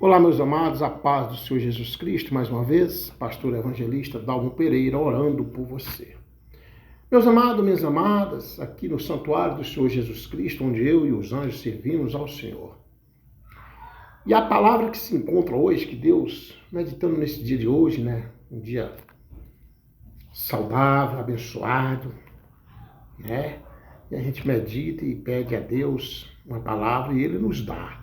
Olá, meus amados, a paz do Senhor Jesus Cristo, mais uma vez, pastor evangelista Dalmo Pereira, orando por você. Meus amados, minhas amadas, aqui no santuário do Senhor Jesus Cristo, onde eu e os anjos servimos ao Senhor. E a palavra que se encontra hoje, que Deus, meditando nesse dia de hoje, um dia saudável, abençoado, e a gente medita e pede a Deus uma palavra e Ele nos dá.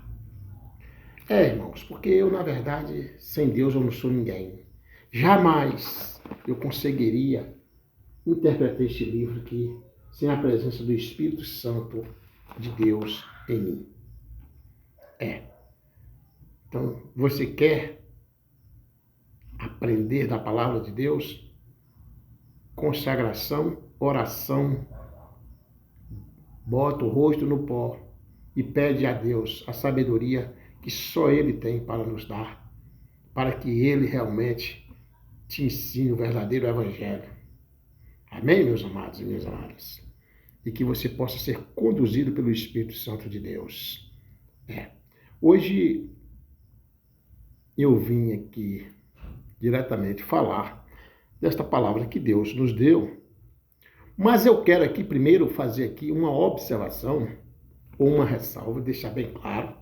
Irmãos, porque eu, na verdade, sem Deus eu não sou ninguém. Jamais eu conseguiria interpretar este livro aqui sem a presença do Espírito Santo de Deus em mim. Então, você quer aprender da palavra de Deus? Consagração, oração, bota o rosto no pó e pede a Deus a sabedoria que só Ele tem para nos dar, para que Ele realmente te ensine o verdadeiro Evangelho. Amém, meus amados e minhas amadas? E que você possa ser conduzido pelo Espírito Santo de Deus. Hoje eu vim aqui diretamente falar desta palavra que Deus nos deu, mas eu quero aqui primeiro fazer aqui uma observação ou uma ressalva, deixar bem claro.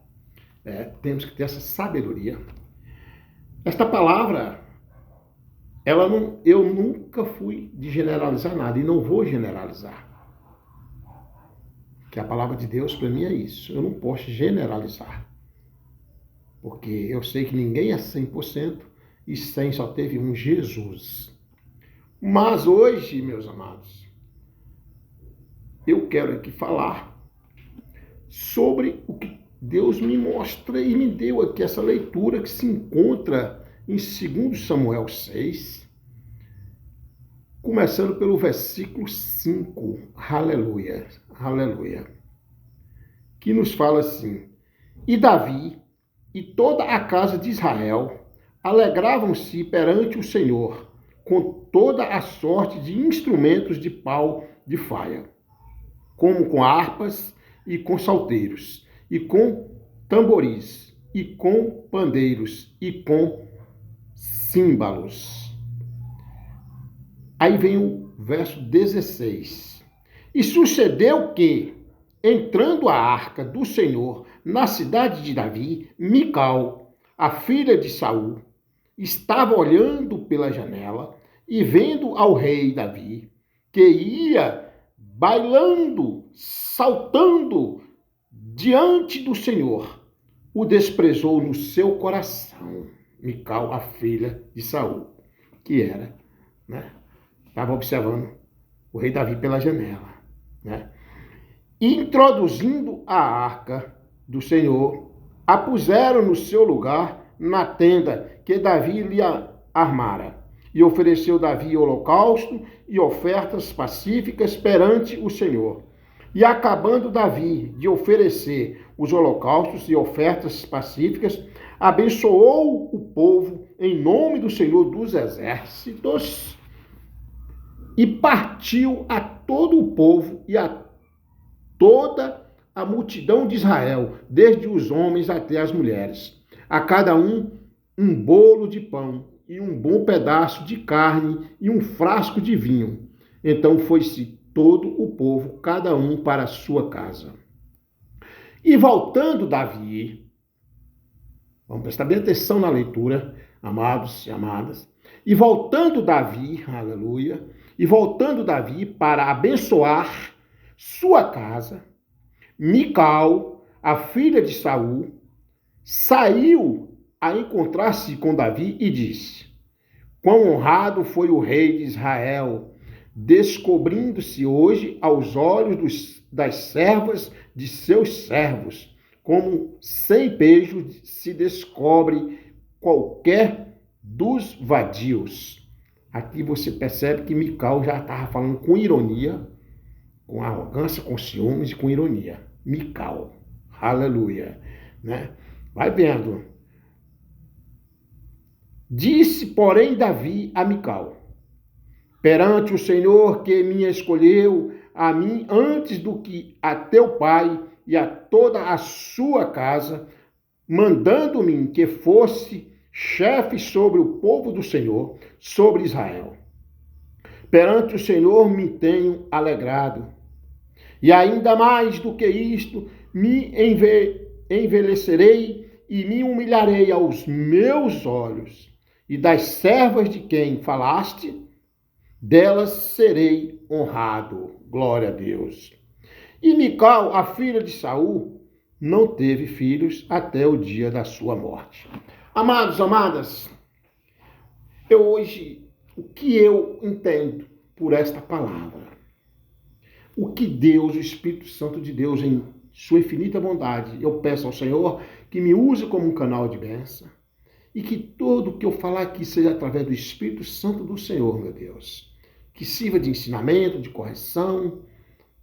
Temos que ter essa sabedoria. Esta palavra, eu nunca fui de generalizar nada e não vou generalizar. Que a palavra de Deus para mim é isso. Eu não posso generalizar. Porque eu sei que ninguém é 100% e 100 só teve um Jesus. Mas hoje, meus amados, eu quero aqui falar sobre o que Deus me mostra e me deu aqui essa leitura que se encontra em 2 Samuel 6, começando pelo versículo 5, aleluia, aleluia, que nos fala assim: E Davi e toda a casa de Israel alegravam-se perante o Senhor com toda a sorte de instrumentos de pau de faia, como com harpas e com salteiros, e com tamboris, e com pandeiros, e com símbalos. Aí vem o verso 16. E sucedeu que, entrando a arca do Senhor na cidade de Davi, Mical, a filha de Saul, estava olhando pela janela e vendo ao rei Davi, que ia bailando, saltando diante do Senhor, o desprezou no seu coração. Mical, a filha de Saul, que estava observando o rei Davi pela janela, Introduzindo a arca do Senhor, a puseram no seu lugar na tenda que Davi lhe armara. E ofereceu Davi holocausto e ofertas pacíficas perante o Senhor. E acabando Davi de oferecer os holocaustos e ofertas pacíficas, abençoou o povo em nome do Senhor dos Exércitos e partiu a todo o povo e a toda a multidão de Israel, desde os homens até as mulheres, a cada um bolo de pão e um bom pedaço de carne e um frasco de vinho. Então foi-se todo o povo, cada um para a sua casa. E voltando Davi, vamos prestar bem atenção na leitura, amados e amadas, e voltando Davi, aleluia, e voltando Davi para abençoar sua casa, Mical, a filha de Saul, saiu a encontrar-se com Davi e disse: Quão honrado foi o rei de Israel, descobrindo-se hoje aos olhos das servas de seus servos, como sem pejo se descobre qualquer dos vadios. Aqui você percebe que Mical já estava falando com ironia, com arrogância, com ciúmes e com ironia. Mical, aleluia, Vai vendo. Disse, porém, Davi a Mical: perante o Senhor que me escolheu a mim antes do que a teu pai e a toda a sua casa, mandando-me que fosse chefe sobre o povo do Senhor, sobre Israel. Perante o Senhor me tenho alegrado, e ainda mais do que isto, me envelhecerei e me humilharei aos meus olhos, e das servas de quem falaste, delas serei honrado. Glória a Deus. E Mical, a filha de Saul, não teve filhos até o dia da sua morte. Amados, amadas, o que eu entendo por esta palavra? O que Deus, o Espírito Santo de Deus, em sua infinita bondade, eu peço ao Senhor que me use como um canal de bênção e que tudo o que eu falar aqui seja através do Espírito Santo do Senhor, meu Deus. Que sirva de ensinamento, de correção,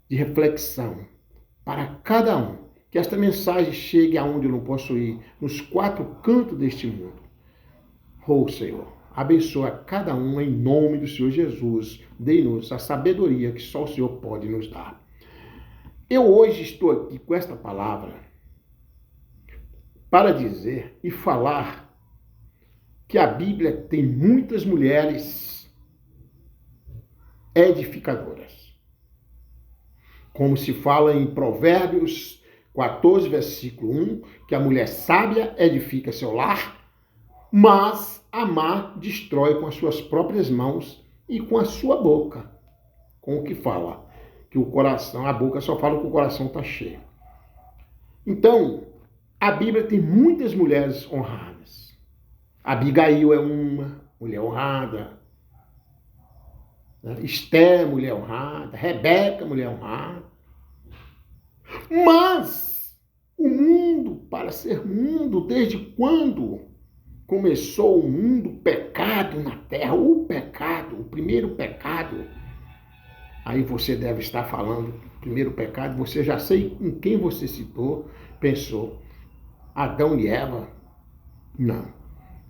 de reflexão para cada um. Que esta mensagem chegue aonde eu não posso ir, nos 4 cantos deste mundo. Oh, Senhor, abençoa cada um em nome do Senhor Jesus. Dê-nos a sabedoria que só o Senhor pode nos dar. Eu hoje estou aqui com esta palavra para dizer e falar que a Bíblia tem muitas mulheres edificadoras. Como se fala em Provérbios 14, versículo 1, que a mulher sábia edifica seu lar, mas a má destrói com as suas próprias mãos e com a sua boca. Com o que fala? Que o coração, a boca só fala que o coração está cheio. Então, a Bíblia tem muitas mulheres honradas. Abigail é uma mulher honrada. Esté, mulher honrada. Rebeca, mulher honrada. Mas o mundo, para ser mundo, desde quando começou o mundo, pecado na terra, o pecado, o primeiro pecado. Aí você deve estar falando, primeiro pecado, você já sei em quem você citou, pensou, Adão e Eva? Não.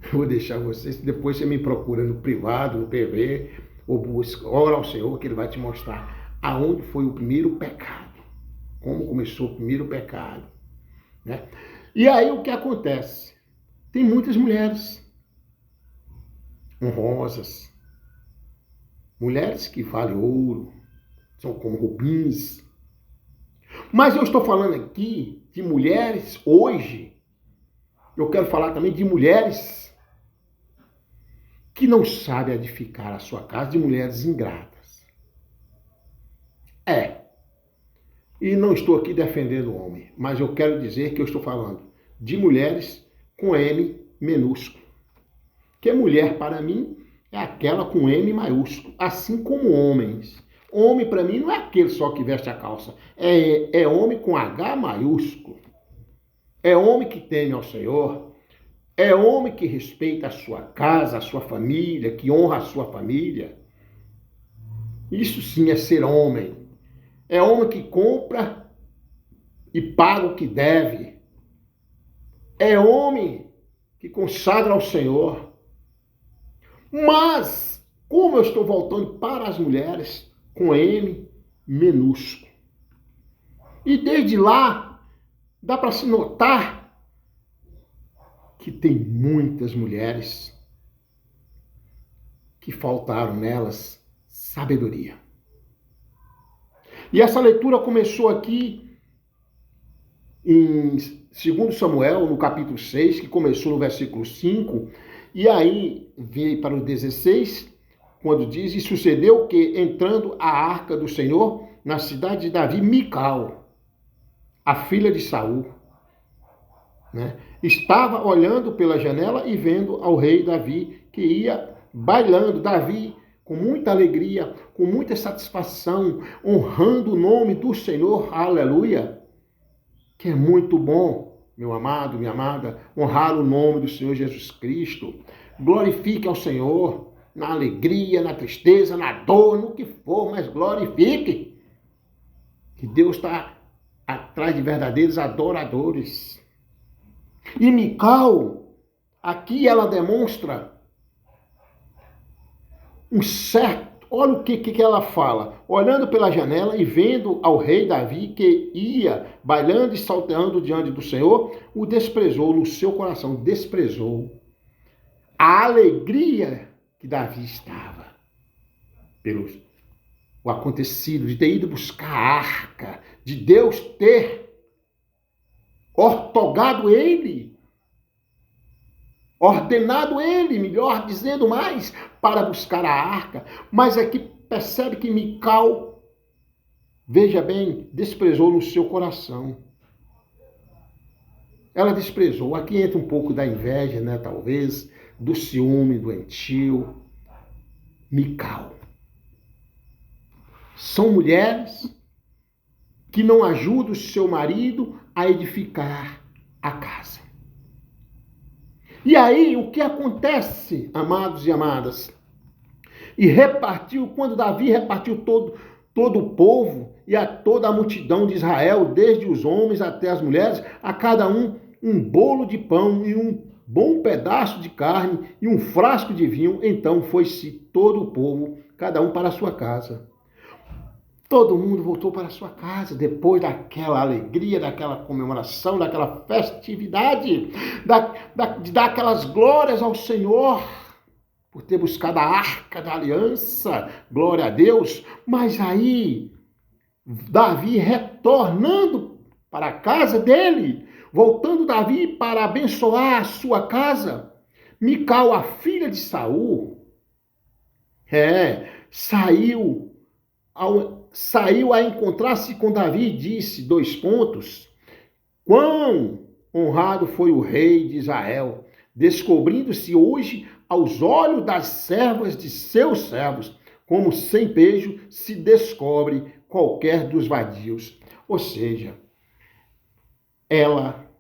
Eu vou deixar você, depois você me procura no privado, no PV, ou busca, ora ao Senhor que Ele vai te mostrar aonde foi o primeiro pecado. Como começou o primeiro pecado. Né? E aí o que acontece? Tem muitas mulheres honrosas, mulheres que valem ouro, são como rubins. Mas eu estou falando aqui de mulheres hoje, eu quero falar também de mulheres que não sabem edificar a sua casa, de mulheres ingratas. E não estou aqui defendendo o homem, mas eu quero dizer que eu estou falando de mulheres com M minúsculo. Que mulher, para mim, é aquela com M maiúsculo, assim como homens. Homem, para mim, não é aquele só que veste a calça. É homem com H maiúsculo. É homem que teme ao Senhor. É homem que respeita a sua casa, a sua família, que honra a sua família. Isso sim é ser homem. É homem que compra e paga o que deve. É homem que consagra ao Senhor. Mas, como eu estou voltando para as mulheres, com M minúsculo. E desde lá, dá para se notar que tem muitas mulheres que faltaram nelas sabedoria. E essa leitura começou aqui em 2 Samuel, no capítulo 6, que começou no versículo 5, e aí veio para o 16, quando diz, e sucedeu que, entrando a arca do Senhor na cidade de Davi, Mical, a filha de Saul, né, estava olhando pela janela e vendo ao rei Davi, que ia bailando. Davi, com muita alegria, com muita satisfação, honrando o nome do Senhor, aleluia, que é muito bom, meu amado, minha amada, honrar o nome do Senhor Jesus Cristo. Glorifique ao Senhor na alegria, na tristeza, na dor, no que for, mas glorifique. Que Deus está atrás de verdadeiros adoradores. E Mical, aqui ela demonstra um certo olha o que ela fala. Olhando pela janela e vendo ao rei Davi que ia bailando e salteando diante do Senhor, o desprezou no seu coração, desprezou a alegria que Davi estava pelo o acontecido, de ter ido buscar a arca, de Deus ter ortogado ele, ordenado ele, melhor dizendo mais, para buscar a arca. Mas aqui percebe que Mical, veja bem, desprezou no seu coração. Ela desprezou. Aqui entra um pouco da inveja, né? Talvez, do ciúme doentio. Mical. São mulheres que não ajudam o seu marido a edificar a casa. E aí, o que acontece, amados e amadas? E repartiu, quando Davi repartiu todo o povo e a toda a multidão de Israel, desde os homens até as mulheres, a cada um bolo de pão e um bom pedaço de carne e um frasco de vinho. Então foi-se todo o povo, cada um para a sua casa. Todo mundo voltou para a sua casa depois daquela alegria, daquela comemoração, daquela festividade, de dar aquelas glórias ao Senhor por ter buscado a arca da aliança, glória a Deus. Mas aí, Davi retornando para a casa dele, voltando Davi para abençoar a sua casa, Mical, a filha de Saul, saiu a encontrar-se com Davi e disse, : quão honrado foi o rei de Israel, descobrindo-se hoje aos olhos das servas de seus servos, como sem pejo se descobre qualquer dos vadios. Ou seja, ela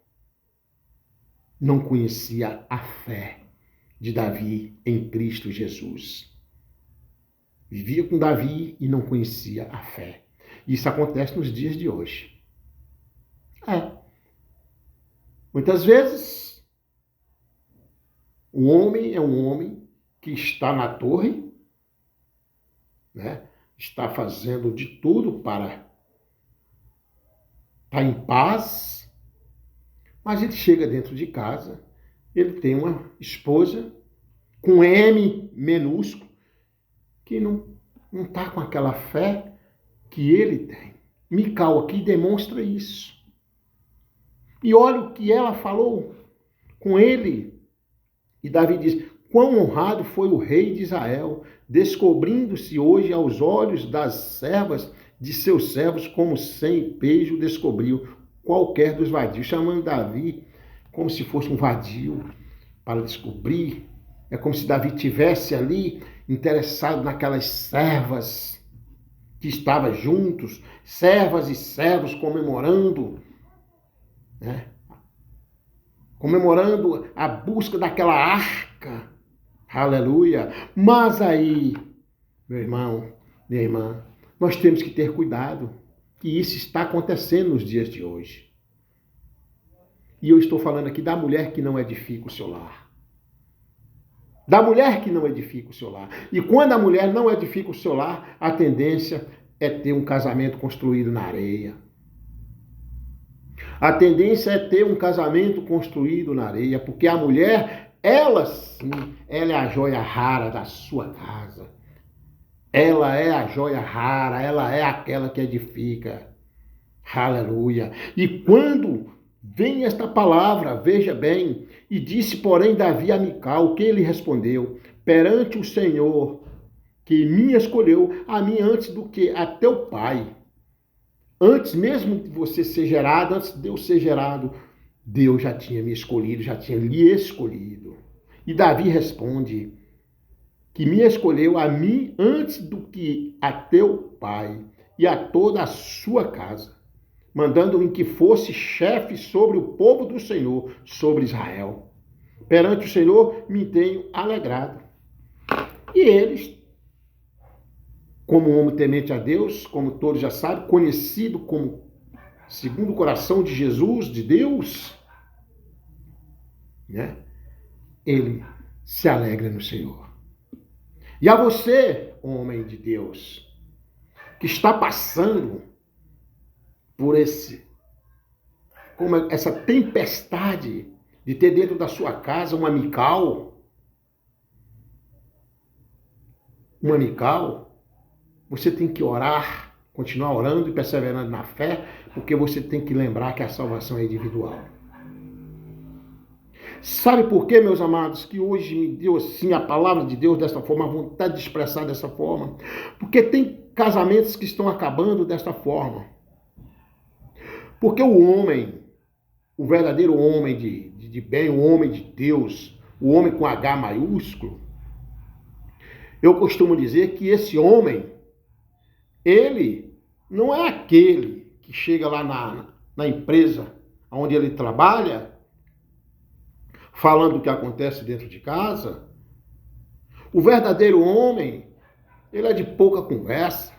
não conhecia a fé de Davi em Cristo Jesus. Vivia com Davi e não conhecia a fé. Isso acontece nos dias de hoje. Muitas vezes, o homem é um homem que está na torre, né? Está fazendo de tudo para estar em paz, mas ele chega dentro de casa, ele tem uma esposa com M minúsculo, que não está com aquela fé que ele tem. Mical aqui demonstra isso. E olha o que ela falou com ele. E Davi diz, quão honrado foi o rei de Israel, descobrindo-se hoje aos olhos das servas de seus servos, como sem pejo descobriu qualquer dos vadios. Chamando Davi como se fosse um vadio para descobrir. É como se Davi tivesse ali interessado naquelas servas que estavam juntos, servas e servos comemorando, né? Comemorando a busca daquela arca. Aleluia! Mas aí, meu irmão, minha irmã, nós temos que ter cuidado, que isso está acontecendo nos dias de hoje. E eu estou falando aqui da mulher que não edifica o seu lar. Da mulher que não edifica o seu lar. E quando a mulher não edifica o seu lar, a tendência é ter um casamento construído na areia. A tendência é ter um casamento construído na areia, porque a mulher, ela sim, ela é a joia rara da sua casa. Ela é a joia rara, ela é aquela que edifica. Aleluia. E quando vem esta palavra, veja bem, e disse, porém, Davi a Mical, que ele respondeu, perante o Senhor, que me escolheu a mim antes do que a teu pai. Antes mesmo de você ser gerado, antes de eu ser gerado, Deus já tinha me escolhido, já tinha lhe escolhido. E Davi responde, que me escolheu a mim antes do que a teu pai e a toda a sua casa, mandando-me que fosse chefe sobre o povo do Senhor, sobre Israel. Perante o Senhor me tenho alegrado. E eles, como um homem temente a Deus, como todos já sabem, conhecido como segundo o coração de Jesus, de Deus, né? Ele se alegra no Senhor. E a você, homem de Deus, que está passando por essa tempestade de ter dentro da sua casa uma Mical, você tem que orar, continuar orando e perseverando na fé, porque você tem que lembrar que a salvação é individual. Sabe por quê, meus amados, que hoje me deu assim a palavra de Deus dessa forma, a vontade de expressar dessa forma? Porque tem casamentos que estão acabando desta forma. Porque o homem, o verdadeiro homem de bem, o homem de Deus, o homem com H maiúsculo, eu costumo dizer que esse homem, ele não é aquele que chega lá na empresa onde ele trabalha, falando o que acontece dentro de casa. O verdadeiro homem, ele é de pouca conversa.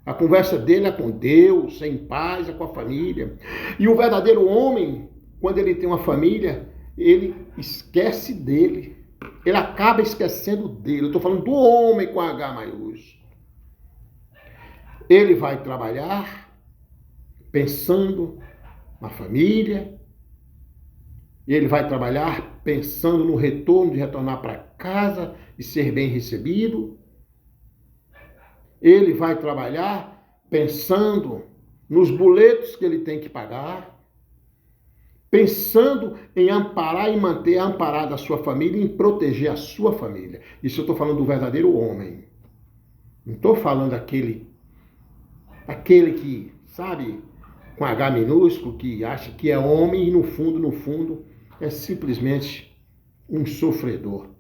A conversa dele é com Deus, é em paz, é com a família. E o verdadeiro homem, quando ele tem uma família, ele esquece dele. Ele acaba esquecendo dele. Eu estou falando do homem com H maiúsculo. Ele vai trabalhar pensando na família. Ele vai trabalhar pensando no retorno, de retornar para casa e ser bem recebido. Ele vai trabalhar pensando nos boletos que ele tem que pagar, pensando em amparar e manter amparada a sua família e em proteger a sua família. Isso eu estou falando do verdadeiro homem. Não estou falando aquele que, sabe, com H minúsculo, que acha que é homem e no fundo, é simplesmente um sofredor.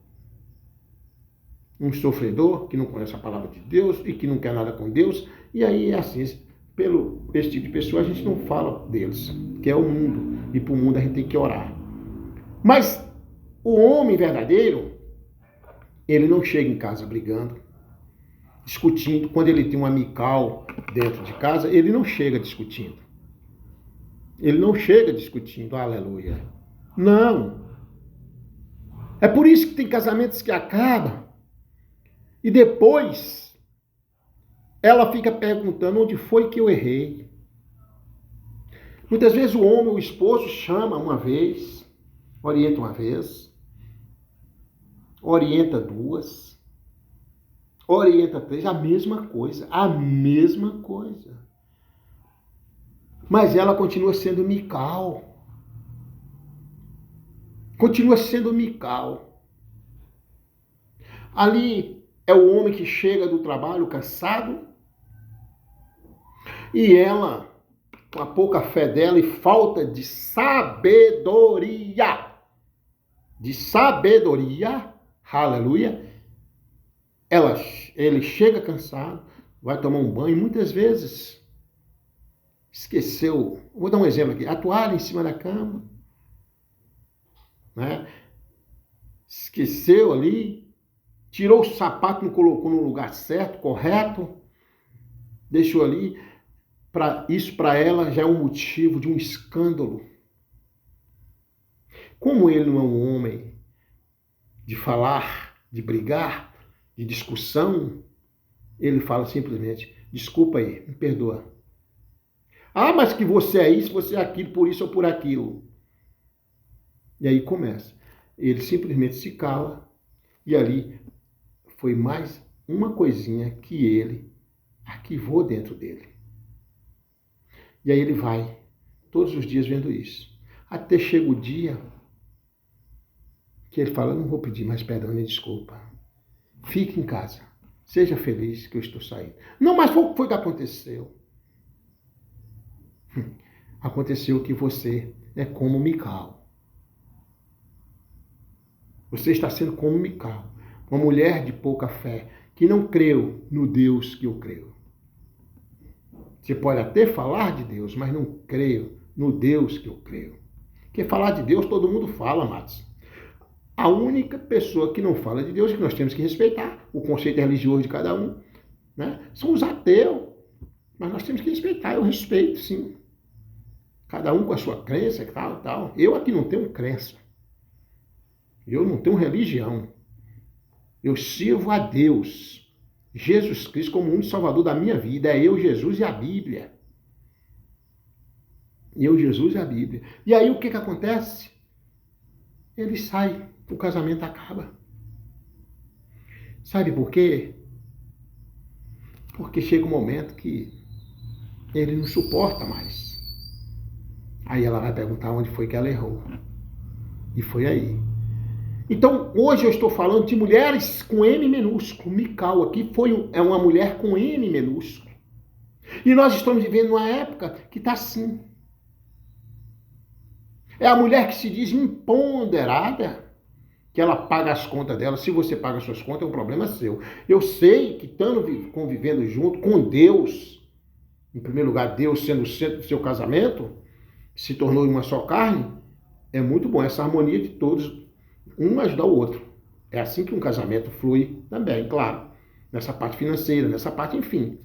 Um sofredor que não conhece a palavra de Deus e que não quer nada com Deus. E aí é assim, esse tipo de pessoa a gente não fala deles, que é o mundo. E para o mundo a gente tem que orar. Mas o homem verdadeiro, ele não chega em casa brigando, discutindo. Quando ele tem uma Mical dentro de casa, ele não chega discutindo. Ele não chega discutindo, aleluia. Não. É por isso que tem casamentos que acabam e depois ela fica perguntando onde foi que eu errei. Muitas vezes o homem, o esposo, chama uma vez, orienta uma vez, orienta duas, orienta três, a mesma coisa. Mas ela continua sendo Mical. Continua sendo Mical. Ali é o homem que chega do trabalho cansado e ela, com a pouca fé dela e falta de sabedoria, aleluia, ele chega cansado, vai tomar um banho, muitas vezes esqueceu, vou dar um exemplo aqui, a toalha em cima da cama, né? Esqueceu ali, tirou o sapato, não colocou no lugar certo, correto, deixou ali. Isso para ela já é um motivo de um escândalo. Como ele não é um homem de falar, de brigar, de discussão, ele fala simplesmente, desculpa aí, me perdoa. Ah, mas que você é isso, você é aquilo, por isso ou por aquilo. E aí começa. Ele simplesmente se cala e ali foi mais uma coisinha que ele arquivou dentro dele. E aí ele vai todos os dias vendo isso. Até chega o dia que ele fala, não vou pedir mais perdão nem desculpa. Fique em casa. Seja feliz que eu estou saindo. Não, mas foi o que aconteceu. Aconteceu que você é como Mical. Você está sendo como Mical, uma mulher de pouca fé, que não creu no Deus que eu creio. Você pode até falar de Deus, mas não creio no Deus que eu creio. Porque falar de Deus todo mundo fala, amados. A única pessoa que não fala de Deus, que nós temos que respeitar o conceito religioso de cada um, né? São os ateus. Mas nós temos que respeitar, eu respeito, sim. Cada um com a sua crença, tal. Eu aqui não tenho crença. Eu não tenho religião. Eu sirvo a Deus. Jesus Cristo como único Salvador da minha vida. É eu, Jesus e a Bíblia. Eu, Jesus e a Bíblia. E aí o que acontece? Ele sai, o casamento acaba. Sabe por quê? Porque chega um momento que ele não suporta mais. Aí ela vai perguntar onde foi que ela errou. E foi aí. Então, hoje eu estou falando de mulheres com M minúsculo. Mical aqui é uma mulher com M minúsculo. E nós estamos vivendo uma época que está assim. É a mulher que se diz empoderada, que ela paga as contas dela. Se você paga as suas contas, é um problema seu. Eu sei que estando convivendo junto com Deus, em primeiro lugar, Deus sendo o centro do seu casamento, se tornou uma só carne, é muito bom essa harmonia de todos, um ajudar o outro. É assim que um casamento flui também, claro. Nessa parte financeira, nessa parte, enfim.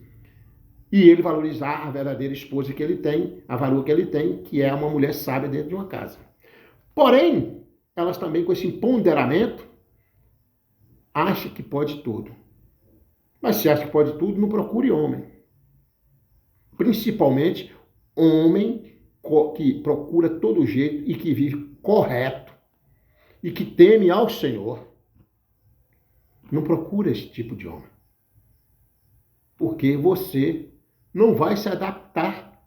E ele valorizar a verdadeira esposa que ele tem, a valor que ele tem, que é uma mulher sábia dentro de uma casa. Porém, elas também, com esse empoderamento, acham que pode tudo. Mas se acha que pode tudo, não procure homem. Principalmente homem que procura todo jeito e que vive correto e que teme ao Senhor. Não procura esse tipo de homem. Porque você não vai se adaptar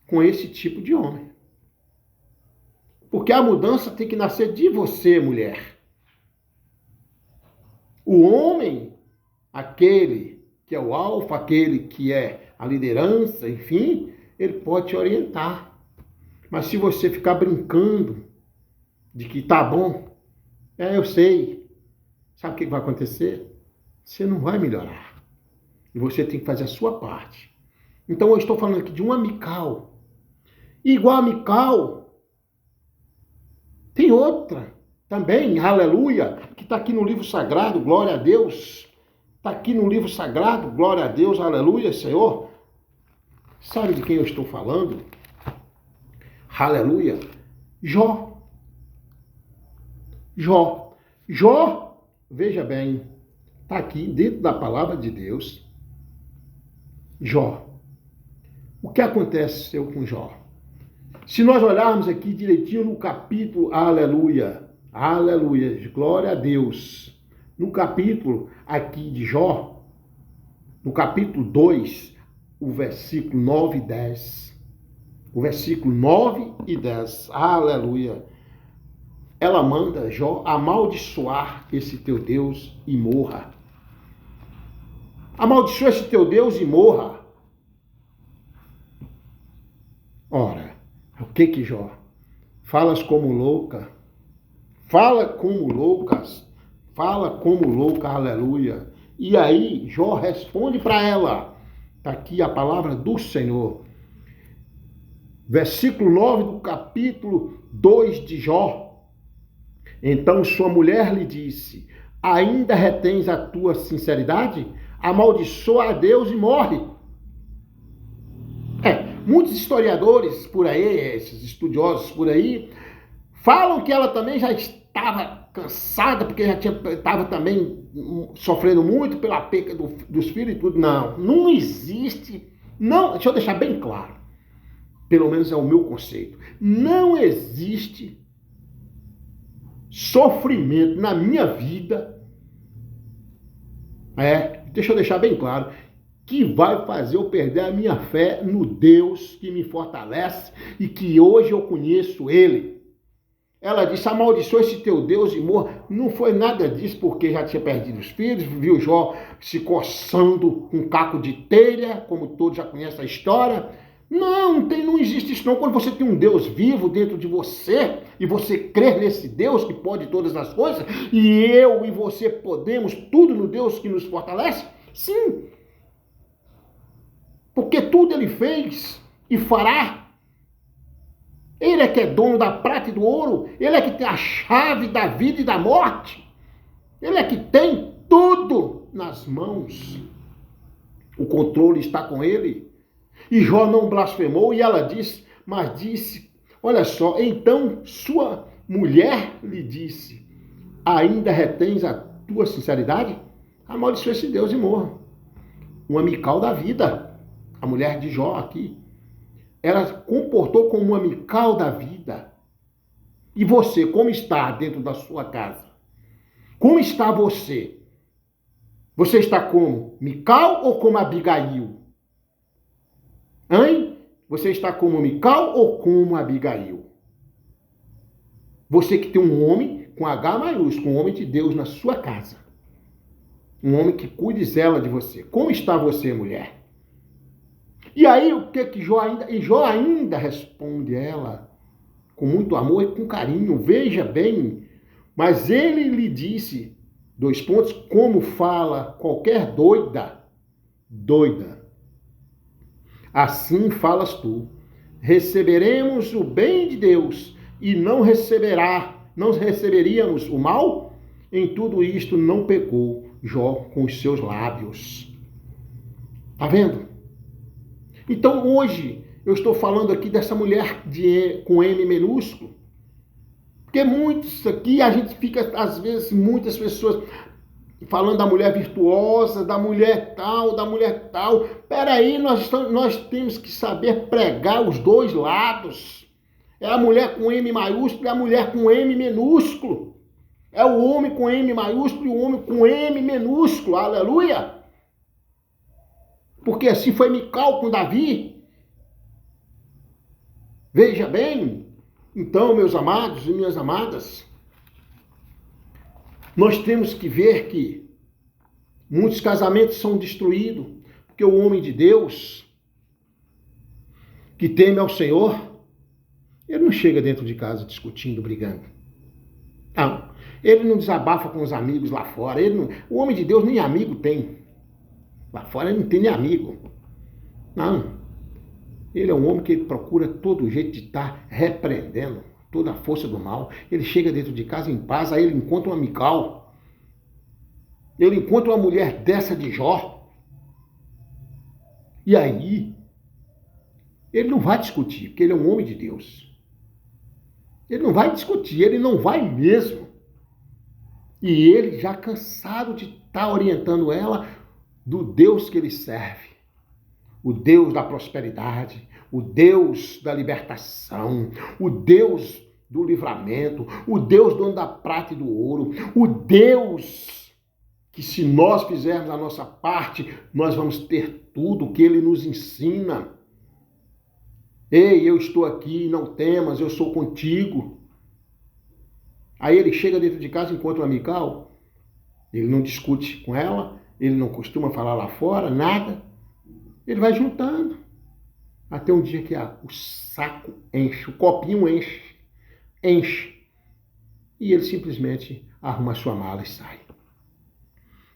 com esse tipo de homem. Porque a mudança tem que nascer de você, mulher. O homem, aquele que é o alfa, aquele que é a liderança, enfim, ele pode te orientar. Mas se você ficar brincando de que tá bom, eu sei, sabe o que vai acontecer? Você não vai melhorar. E você tem que fazer a sua parte. Então eu estou falando aqui de uma Mical. Igual a Mical, tem outra também, aleluia, que está aqui no livro sagrado, glória a Deus. Está aqui no livro sagrado, glória a Deus, aleluia, Senhor. Sabe de quem eu estou falando? Aleluia. Jó. Jó. Jó, veja bem, está aqui dentro da palavra de Deus. Jó. O que aconteceu com Jó? Se nós olharmos aqui direitinho no capítulo, aleluia, aleluia, glória a Deus, no capítulo aqui de Jó, no capítulo 2, o versículo 9 e 10, o versículo 9 e 10, aleluia, ela manda Jó amaldiçoar esse teu Deus e morra. Amaldiçoa esse teu Deus e morra. Ora, o que Jó? Falas como louca. Fala como loucas. Fala como louca, aleluia. E aí Jó responde para ela. Está aqui a palavra do Senhor. Versículo 9 do capítulo 2 de Jó. Então sua mulher lhe disse: ainda retens a tua sinceridade? Amaldiçoa a Deus e morre. Muitos historiadores por aí, esses estudiosos por aí, falam que ela também já estava cansada, porque já estava também sofrendo muito pela perca dos filhos e tudo. Não existe, não, deixa eu deixar bem claro, pelo menos é o meu conceito, não existe sofrimento na minha vida, deixa eu deixar bem claro, que vai fazer eu perder a minha fé no Deus que me fortalece e que hoje eu conheço Ele. Ela disse: amaldiçoa esse teu Deus e morra. Não foi nada disso, porque já tinha perdido os filhos, viu Jó se coçando com um caco de telha, como todos já conhecem a história. Não existe isso não. Quando você tem um Deus vivo dentro de você, e você crê nesse Deus que pode todas as coisas, e eu e você podemos tudo no Deus que nos fortalece, sim. Porque tudo ele fez e fará. Ele é que é dono da prata e do ouro. Ele é que tem a chave da vida e da morte. Ele é que tem tudo nas mãos. O controle está com ele. E Jó não blasfemou e ela disse, olha só, então sua mulher lhe disse: ainda retens a tua sinceridade? amaldiçoe esse Deus e morra. Uma Mical da vida, a mulher de Jó aqui, ela comportou como uma Mical da vida. E você, como está dentro da sua casa? Como está você? Você está como Mical ou como Abigail? Hein? Você está como Mical ou como Abigail? Você que tem um homem com H maiúsculo, um homem de Deus na sua casa. Um homem que cuide e zela de você. Como está você, mulher? E aí, o que Jó ainda... E Jó ainda responde ela com muito amor e com carinho. Veja bem, mas ele lhe disse, dois pontos, como fala qualquer doida. Assim falas tu. Receberemos o bem de Deus e não receberíamos o mal? Em tudo isto não pecou Jó com os seus lábios. Tá vendo? Então hoje eu estou falando aqui dessa mulher com M minúsculo. Porque muitos aqui, a gente fica, às vezes, muitas pessoas falando da mulher virtuosa, da mulher tal, da mulher tal. Peraí, nós temos que saber pregar os dois lados. É a mulher com M maiúsculo e a mulher com M minúsculo. É o homem com M maiúsculo e o homem com M minúsculo. Aleluia! Porque assim foi Mical com Davi. Veja bem. Então, meus amados e minhas amadas, nós temos que ver que muitos casamentos são destruídos porque o homem de Deus, que teme ao Senhor, ele não chega dentro de casa discutindo, brigando. Não. Ele não desabafa com os amigos lá fora. O homem de Deus nem amigo tem. Lá fora ele não tem nem amigo. Não. Ele é um homem que procura todo jeito de estar repreendendo toda a força do mal. Ele chega dentro de casa em paz, aí ele encontra uma Mical. Ele encontra uma mulher dessa de Jó. E aí, ele não vai discutir, porque ele é um homem de Deus. Ele não vai discutir, ele não vai mesmo. E ele já cansado de estar orientando ela do Deus que ele serve. O Deus da prosperidade, o Deus da libertação, o Deus do livramento, o Deus dono da prata e do ouro, o Deus que se nós fizermos a nossa parte, nós vamos ter tudo o que ele nos ensina. Ei, eu estou aqui, não temas, eu sou contigo. Aí ele chega dentro de casa e encontra uma Mical, ele não discute com ela, ele não costuma falar lá fora, nada. Ele vai juntando. Até um dia que o saco enche, o copinho enche. E ele simplesmente arruma a sua mala e sai.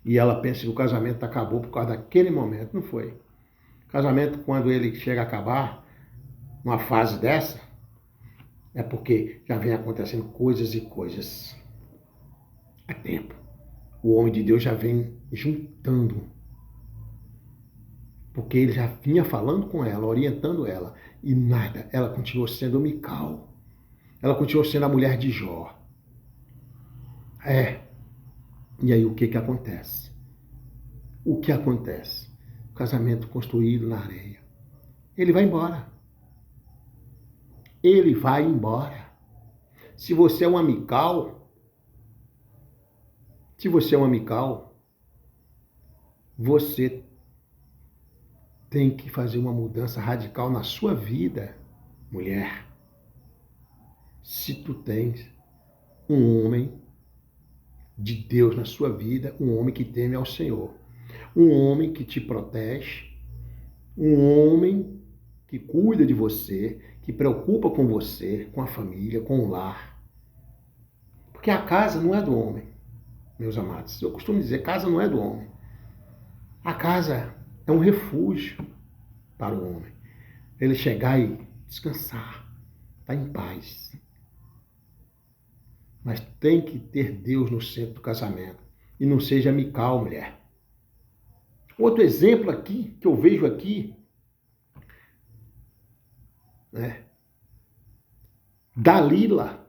E ela pensa que o casamento acabou por causa daquele momento. Não foi. O casamento, quando ele chega a acabar, numa fase dessa, é porque já vem acontecendo coisas e coisas. Há tempo. O homem de Deus já vem juntando. Porque ele já vinha falando com ela, orientando ela. E nada, ela continuou sendo Mical. Ela continuou sendo a mulher de Jó. E aí o que acontece? O que acontece? O casamento construído na areia. Ele vai embora. Ele vai embora. Se você é uma Mical, você tem que fazer uma mudança radical na sua vida, mulher. Se tu tens um homem de Deus na sua vida, um homem que teme ao Senhor, um homem que te protege, um homem que cuida de você, que preocupa com você, com a família, com o lar. Porque a casa não é do homem, meus amados. Eu costumo dizer, casa não é do homem. A casa é um refúgio para o homem. Ele chegar e descansar, estar em paz. Mas tem que ter Deus no centro do casamento. E não seja Mical, mulher. Outro exemplo aqui, que eu vejo aqui, né? Dalila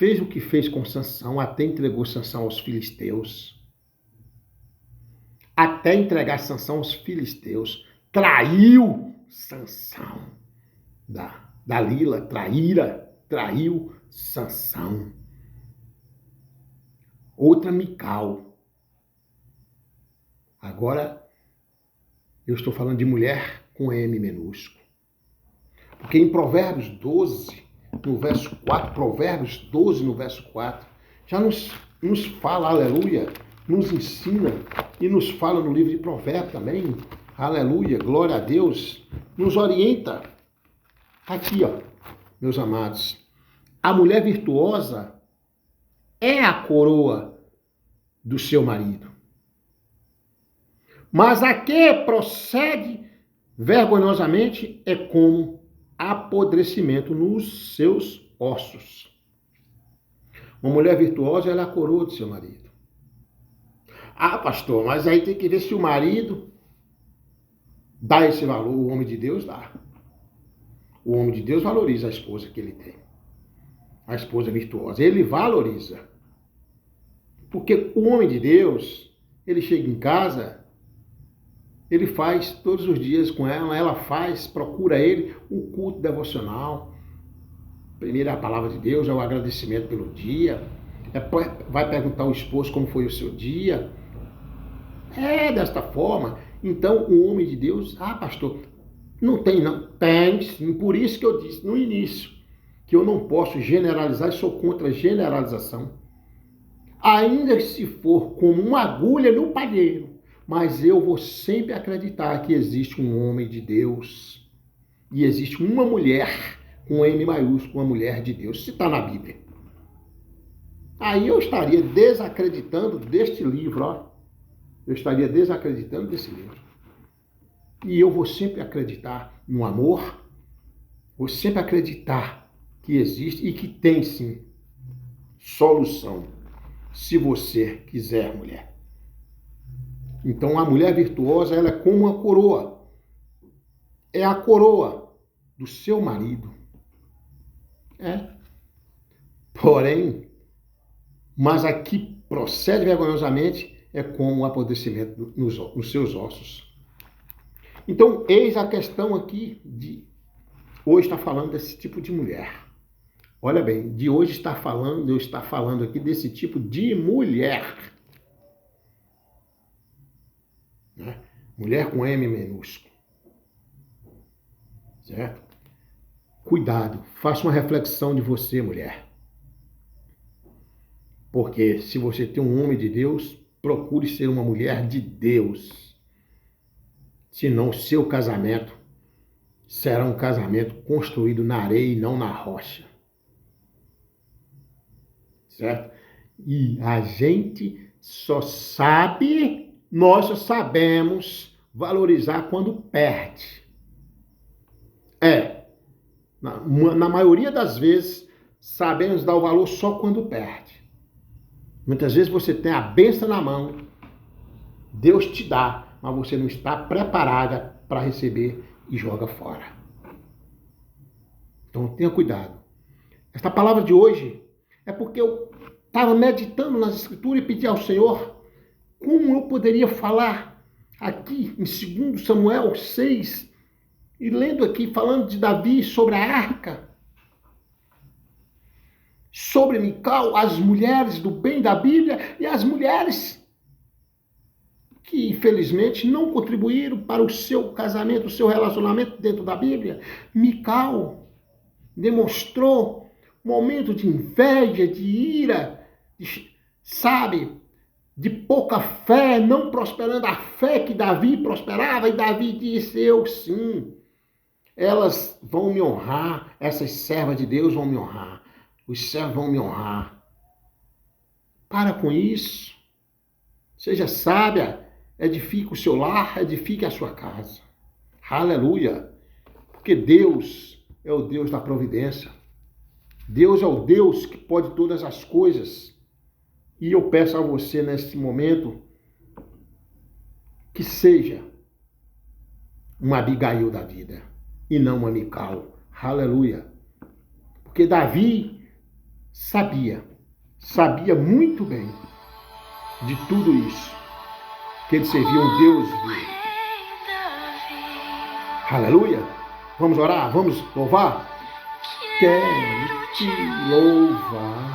fez o que fez com Sansão, até entregou Sansão aos filisteus. Até entregar Sansão aos filisteus. Traiu Sansão. Dalila, traiu Sansão. Outra Mical. Agora, eu estou falando de mulher com M minúsculo. Porque em Provérbios 12, no verso 4, Provérbios 12, no verso 4, já nos fala, aleluia, nos ensina e nos fala no livro de Provérbios também, aleluia, glória a Deus, nos orienta. Aqui, ó, meus amados, a mulher virtuosa é a coroa do seu marido. Mas a que procede vergonhosamente é como apodrecimento nos seus ossos. Uma mulher virtuosa, ela é a coroa do seu marido. Ah, pastor, mas aí tem que ver se o marido dá esse valor. O homem de Deus dá. O homem de Deus valoriza a esposa que ele tem. A esposa virtuosa. Ele valoriza. Porque o homem de Deus, ele chega em casa, ele faz todos os dias com ela faz, procura ele, o culto devocional. Primeiro é a palavra de Deus, é o agradecimento pelo dia. Vai perguntar ao esposo como foi o seu dia. É desta forma. Então, o homem de Deus, pastor, não tem não. Tem sim, por isso que eu disse no início, que eu não posso generalizar e sou contra a generalização. Ainda se for como uma agulha no palheiro, mas eu vou sempre acreditar que existe um homem de Deus e existe uma mulher com M maiúsculo, uma mulher de Deus, se está na Bíblia. Aí eu estaria desacreditando deste livro, ó. Eu estaria desacreditando desse livro. E eu vou sempre acreditar no amor, vou sempre acreditar que existe e que tem sim solução, se você quiser, mulher. Então a mulher virtuosa, ela é como uma coroa. É a coroa do seu marido. Porém, mas aqui procede vergonhosamente é como o apodrecimento nos seus ossos. Então, eis a questão aqui de hoje está falando desse tipo de mulher. Olha bem, de hoje eu estou falando aqui desse tipo de mulher. Né? Mulher com M minúsculo. Certo? Cuidado, faça uma reflexão de você, mulher. Porque se você tem um homem de Deus, procure ser uma mulher de Deus. Senão o seu casamento será um casamento construído na areia e não na rocha. Certo? E a gente nós só sabemos valorizar quando perde. Na maioria das vezes, sabemos dar o valor só quando perde. Muitas vezes você tem a bênção na mão, Deus te dá, mas você não está preparada para receber e joga fora. Então tenha cuidado. Esta palavra de hoje é porque eu estava meditando nas Escrituras e pedi ao Senhor como eu poderia falar aqui em 2 Samuel 6, e lendo aqui, falando de Davi sobre a arca, sobre Mical, as mulheres do bem da Bíblia e as mulheres que, infelizmente, não contribuíram para o seu casamento, o seu relacionamento dentro da Bíblia. Mical demonstrou momento de inveja, de ira, de pouca fé, não prosperando a fé que Davi prosperava, e Davi disse, eu sim, elas vão me honrar, essas servas de Deus vão me honrar, os servos vão me honrar. Para com isso, seja sábia, edifique o seu lar, edifique a sua casa. Aleluia, porque Deus é o Deus da providência, Deus é o Deus que pode todas as coisas. E eu peço a você nesse momento que seja uma Abigail da vida e não uma Mical. Aleluia. Porque Davi sabia muito bem de tudo isso, que ele servia um Deus vivo. Aleluia! Vamos orar? Vamos louvar? Quero te louvar.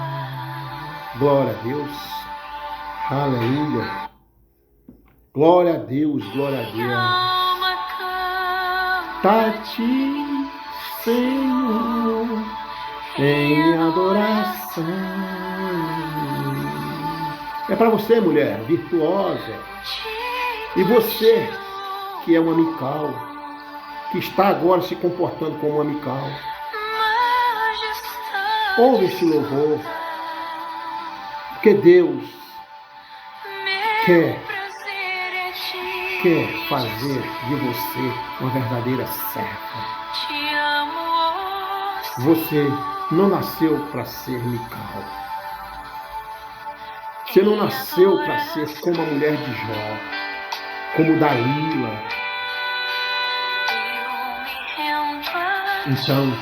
Glória a Deus. Aleluia. Glória a Deus, glória a Deus. Tá-te, Senhor, em adoração. É para você, mulher virtuosa. E você, que é uma amical, que está agora se comportando como uma amical. Ouve esse louvor, porque Deus quer fazer de você uma verdadeira serva. Você não nasceu para ser Mical. Você não nasceu para ser como a mulher de Jó, como Dalila. Então,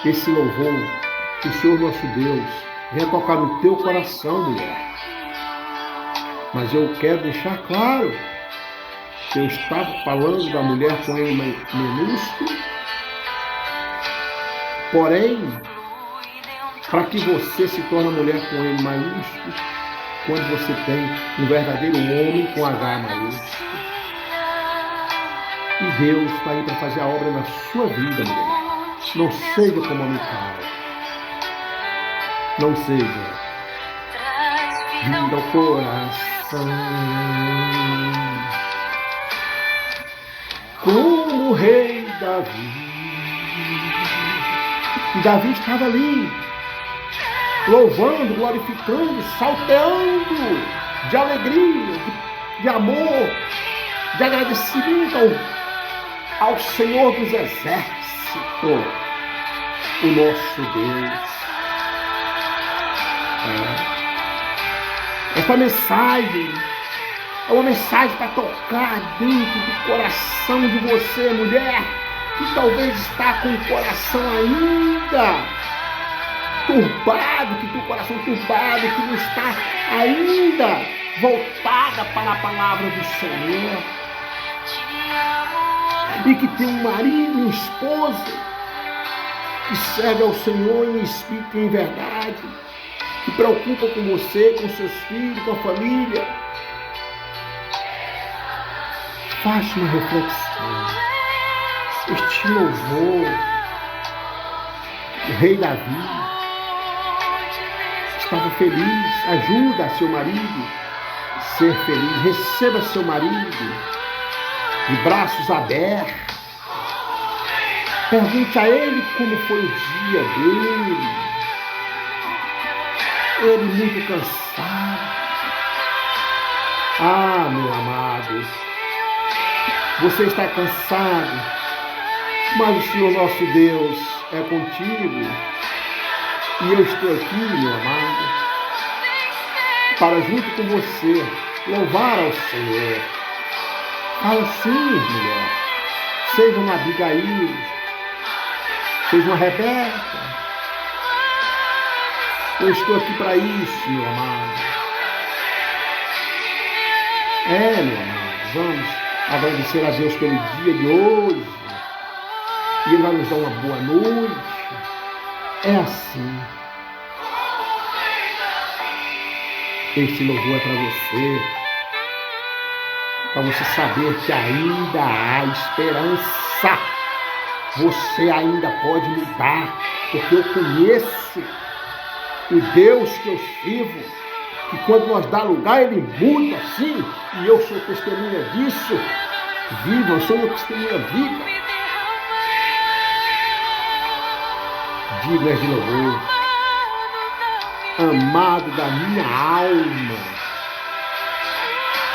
esse louvor, que o Senhor nosso Deus venha tocar no teu coração, mulher. Mas eu quero deixar claro que eu estava falando da mulher com M minúsculo, porém, para que você se torne mulher com M maiúsculo, quando você tem um verdadeiro homem com H maiúsculo. E Deus está aí para fazer a obra na sua vida, mulher. Não seja como a Mical. Não seja. Vinda ao coração. Como o rei Davi. E Davi estava ali, louvando, glorificando, salteando de alegria, de amor, de agradecimento ao Senhor dos Exércitos, o nosso Deus. Esta mensagem é uma mensagem para tocar dentro do coração de você, mulher, que talvez está com o coração ainda turbado, que tem o coração turbado, que não está ainda voltada para a palavra do Senhor. E que tem um marido, uma esposa, que serve ao Senhor em espírito e em verdade, que preocupa com você, com seus filhos, com a família. Faça uma reflexão. Este louvor, o rei Davi estava feliz. Ajuda seu marido a ser feliz. Receba seu marido de braços abertos. Pergunte a ele como foi o dia dele. Ele muito cansado. Ah, meu amado, você está cansado, mas o Senhor nosso Deus é contigo. E eu estou aqui, meu amado, para junto com você louvar ao Senhor. Fala assim, mulher. Seja uma Abigail, seja uma Rebeca. Eu estou aqui para isso, meu amado. Meu amado, vamos agradecer a Deus pelo dia de hoje. E Ele vai nos dar uma boa noite. É assim. Este louvor é para você saber que ainda há esperança. Você ainda pode mudar, porque eu conheço o Deus que eu sirvo, que quando nós dá lugar, Ele muda, sim, e eu sou testemunha disso. Viva, eu sou uma testemunha viva. Dignas de louvor, amado da minha alma,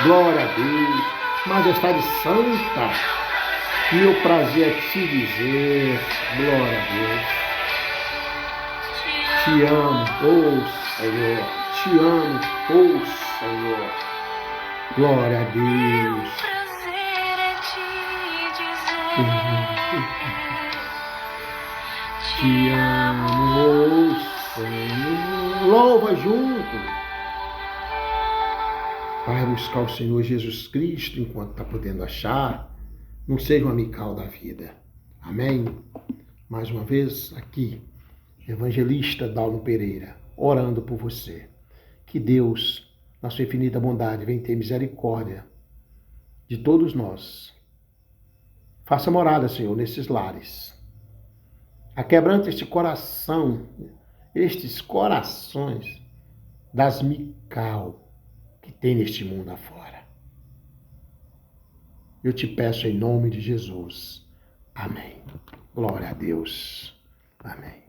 glória a Deus, majestade santa, meu prazer é te dizer, glória a Deus, te amo, Senhor, te amo, Senhor, glória a Deus. Te amo, Senhor. salva junto. Vai buscar o Senhor Jesus Cristo enquanto está podendo achar. Não seja um amical da vida. Amém? Mais uma vez, aqui, evangelista Dalmo Pereira, orando por você. Que Deus, na sua infinita bondade, venha ter misericórdia de todos nós. Faça morada, Senhor, nesses lares. Aquebrante este coração, estes corações das mical que tem neste mundo afora. Eu te peço em nome de Jesus. Amém. Glória a Deus. Amém.